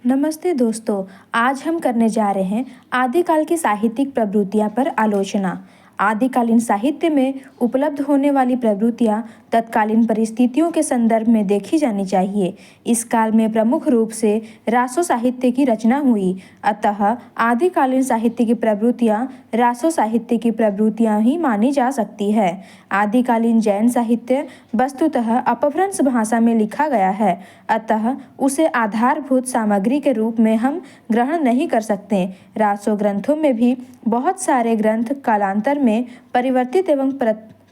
नमस्ते दोस्तों। आज हम करने जा रहे हैं आदिकाल की साहित्यिक प्रवृत्तियाँ पर आलोचना। आदिकालीन साहित्य में उपलब्ध होने वाली प्रवृत्तियाँ तत्कालीन परिस्थितियों के संदर्भ में देखी जानी चाहिए। इस काल में प्रमुख रूप से रासो साहित्य की रचना हुई, अतः आदिकालीन साहित्य की प्रवृत्तियाँ रासो साहित्य की प्रवृत्तियाँ ही मानी जा सकती है। आदिकालीन जैन साहित्य वस्तुतः अपभ्रंश भाषा में लिखा गया है, अतः उसे आधारभूत सामग्री के रूप में हम ग्रहण नहीं कर सकते। रासो ग्रंथों में भी बहुत सारे ग्रंथ कालांतर में परिवर्तित एवं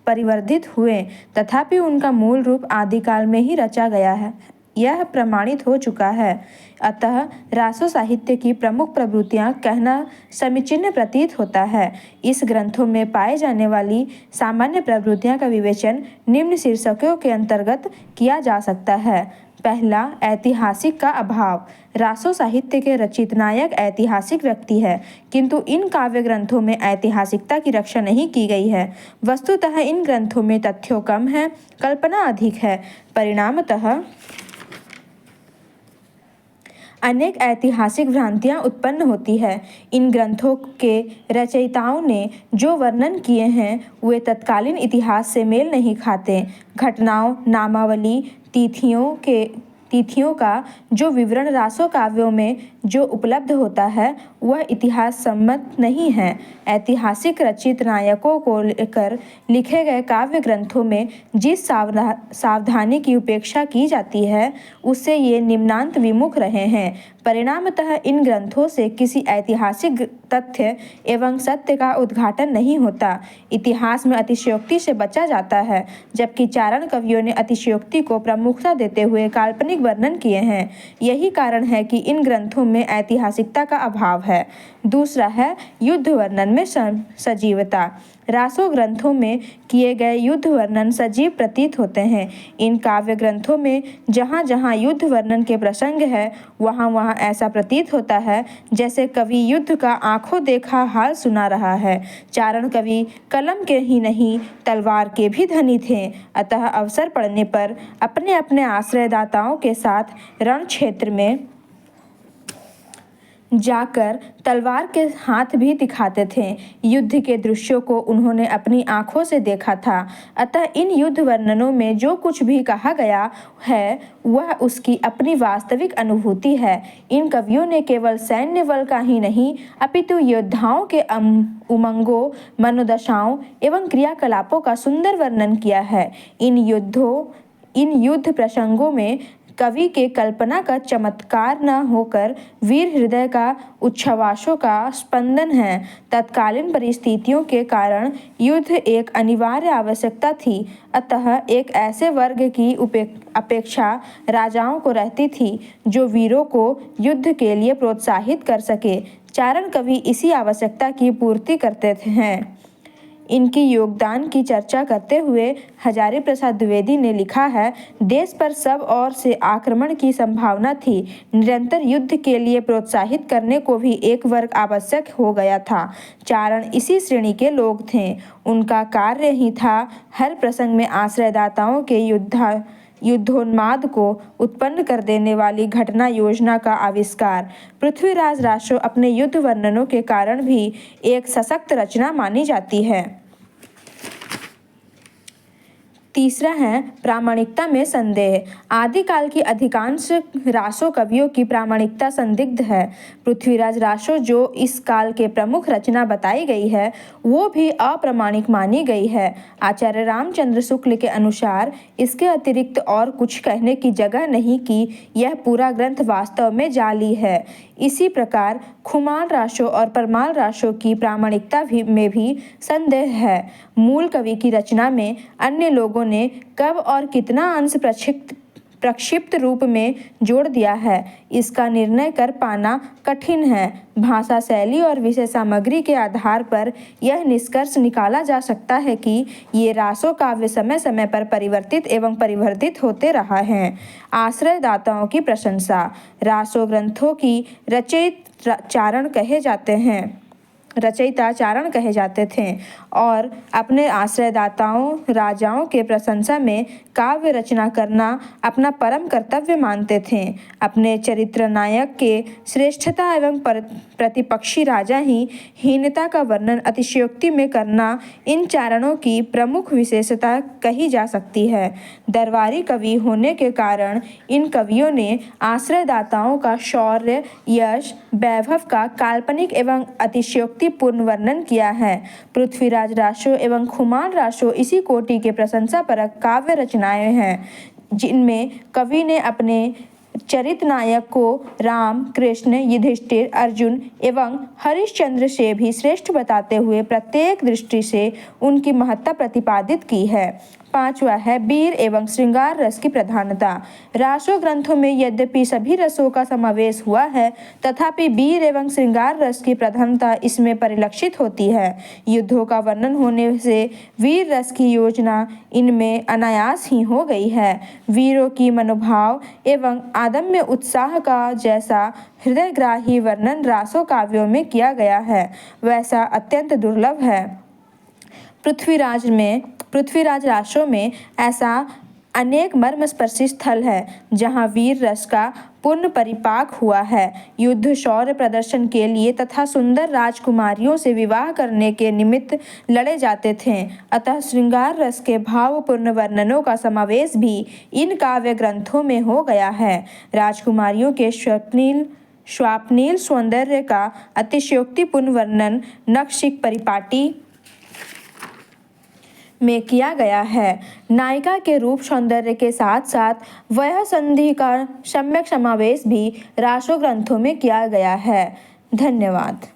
परिवर्धित हुए, तथापि उनका मूल रूप आदिकाल में ही रचा गया है, यह प्रमाणित हो चुका है। अतः रासो साहित्य की प्रमुख प्रवृत्तियाँ कहना समीचीन प्रतीत होता है। इस ग्रंथों में पाए जाने वाली सामान्य प्रवृत्तियाँ का विवेचन निम्न शीर्षकों के अंतर्गत किया जा सकता है। पहला, ऐतिहासिक का अभाव। रासो साहित्य के रचित नायक ऐतिहासिक व्यक्ति है, किंतु इन काव्य ग्रंथों में ऐतिहासिकता की रक्षा नहीं की गई है। वस्तुतः इन ग्रंथों में तथ्यों कम है, कल्पना अधिक है। परिणामतः अनेक ऐतिहासिक भ्रांतियां उत्पन्न होती है। इन ग्रंथों के रचयिताओं ने जो वर्णन किए हैं वे तत्कालीन इतिहास से मेल नहीं खाते। घटनाओं, नामावली, तिथियों का जो विवरण रासो काव्यों में जो उपलब्ध होता है वह इतिहास सम्मत नहीं है। ऐतिहासिक रचित नायकों को लेकर लिखे गए काव्य ग्रंथों में जिस सावधानी की उपेक्षा की जाती है उससे ये निम्नांत विमुख रहे हैं। परिणामतः इन ग्रंथों से ऐतिहासिक ऐतिहासिक तथ्य एवं सत्य का उद्घाटन नहीं होता। इतिहास में अतिशयोक्ति से बचा जाता है, जबकि चारण कवियों ने अतिशयोक्ति को प्रमुखता देते हुए काल्पनिक वर्णन किए हैं। यही कारण है कि इन ग्रंथों में ऐतिहासिकता का अभाव है। दूसरा है युद्ध वर्णन में सजीवता। रासो ग्रंथों में किए गए युद्ध वर्णन सजीव प्रतीत होते हैं। इन काव्य ग्रंथों में जहाँ जहाँ युद्ध वर्णन के प्रसंग है वहाँ वहाँ ऐसा प्रतीत होता है जैसे कवि युद्ध का आंखों देखा हाल सुना रहा है। चारण कवि कलम के ही नहीं तलवार के भी धनी थे, अतः अवसर पड़ने पर अपने अपने आश्रयदाताओं के साथ रण क्षेत्र में जाकर तलवार के हाथ भी दिखाते थे। युद्ध के दृश्यों को उन्होंने अपनी आंखों से देखा था, अतः इन युद्ध वर्णनों में जो कुछ भी कहा गया है वह उसकी अपनी वास्तविक अनुभूति है। इन कवियों ने केवल सैन्य बल का ही नहीं अपितु योद्धाओं के उमंगों, मनोदशाओं एवं क्रियाकलापों का सुंदर वर्णन किया है। इन युद्ध प्रसंगों में कवि के कल्पना का चमत्कार न होकर वीर हृदय का उच्छ्वासों का स्पंदन है। तत्कालीन परिस्थितियों के कारण युद्ध एक अनिवार्य आवश्यकता थी, अतः एक ऐसे वर्ग की अपेक्षा राजाओं को रहती थी जो वीरों को युद्ध के लिए प्रोत्साहित कर सके। चारण कवि इसी आवश्यकता की पूर्ति करते हैं। इनकी योगदान की चर्चा करते हुए हजारी प्रसाद द्विवेदी ने लिखा है, देश पर सब ओर से आक्रमण की संभावना थी। निरंतर युद्ध के लिए प्रोत्साहित करने को भी एक वर्ग आवश्यक हो गया था। चारण इसी श्रेणी के लोग थे। उनका कार्य ही था हर प्रसंग में आश्रयदाताओं के युद्धोन्माद को उत्पन्न कर देने वाली घटना योजना का आविष्कार। पृथ्वीराज रासो अपने युद्ध वर्णनों के कारण भी एक सशक्त रचना मानी जाती है। तीसरा है प्रामाणिकता में संदेह। आदिकाल की अधिकांश रासो कवियों की प्रामाणिकता संदिग्ध है। पृथ्वीराज रासो जो इस काल के प्रमुख रचना बताई गई है वो भी अप्रामाणिक मानी गई है। आचार्य रामचंद्र शुक्ल के अनुसार इसके अतिरिक्त और कुछ कहने की जगह नहीं कि यह पूरा ग्रंथ वास्तव में जाली है। इसी प्रकार खुमाल रासो और परमाल रासो की प्रामाणिकता में भी संदेह है। मूल कवि की रचना में अन्य लोगों ने कब और कितना अंश प्रक्षिप्त रूप में जोड़ दिया है, इसका निर्णय कर पाना कठिन है। भाषा शैली और विषय सामग्री के आधार पर यह निष्कर्ष निकाला जा सकता है कि ये रासो काव्य समय समय पर परिवर्तित एवं परिवर्धित होते रहा हैं। आश्रयदाताओं की प्रशंसा। रासो ग्रंथों की रचयिता चारण कहे जाते हैं। रचयिता चारण कहे जाते थे और अपने आश्रयदाताओं राजाओं के प्रशंसा में काव्य रचना करना अपना परम कर्तव्य मानते थे। अपने चरित्र नायक के श्रेष्ठता एवं प्रतिपक्षी राजा ही हीनता का वर्णन अतिशयोक्ति में करना इन चारणों की प्रमुख विशेषता कही जा सकती है। दरबारी कवि होने के कारण इन कवियों ने आश्रयदाताओं का शौर्य यश वैभव का काल्पनिक एवं अतिशयोक्तिपूर्ण वर्णन किया है। पृथ्वीराज रासो एवं खुमान रासो इसी कोटि के प्रशंसापरक काव्य रचनाएं हैं, जिनमें कवि ने अपने चरित्र नायक को राम, कृष्ण, युधिष्ठिर, अर्जुन एवं हरिश्चंद्र से भी श्रेष्ठ बताते हुए प्रत्येक दृष्टि से उनकी महत्ता प्रतिपादित की है। पांचवा है वीर एवं श्रृंगार रस की प्रधानता। रासो ग्रंथों में यद्यपि सभी रसों का समावेश हुआ है, तथापि वीर एवं श्रृंगार रस की प्रधानता इसमें परिलक्षित होती है। युद्धों का वर्णन होने से वीर रस की योजना इनमें अनायास ही हो गई है। वीरों की मनोभाव एवं अदम्य उत्साह का जैसा हृदयग्राही वर्णन रासो काव्यों में किया गया है, वैसा अत्यंत दुर्लभ है। पृथ्वीराज रासो में ऐसा अनेक मर्मस्पर्शी स्थल है जहाँ वीर रस का पूर्ण परिपाक हुआ है। युद्ध शौर्य प्रदर्शन के लिए तथा सुंदर राजकुमारियों से विवाह करने के निमित्त लड़े जाते थे, अतः श्रृंगार रस के भावपूर्ण वर्णनों का समावेश भी इन काव्य ग्रंथों में हो गया है। राजकुमारियों के स्वाप्नील सौंदर्य का अतिशयोक्तिपूर्ण वर्णन नखशिख परिपाटी में किया गया है। नायिका के रूप सौंदर्य के साथ साथ वयः संधि का सम्यक समावेश भी रासो ग्रंथों में किया गया है। धन्यवाद।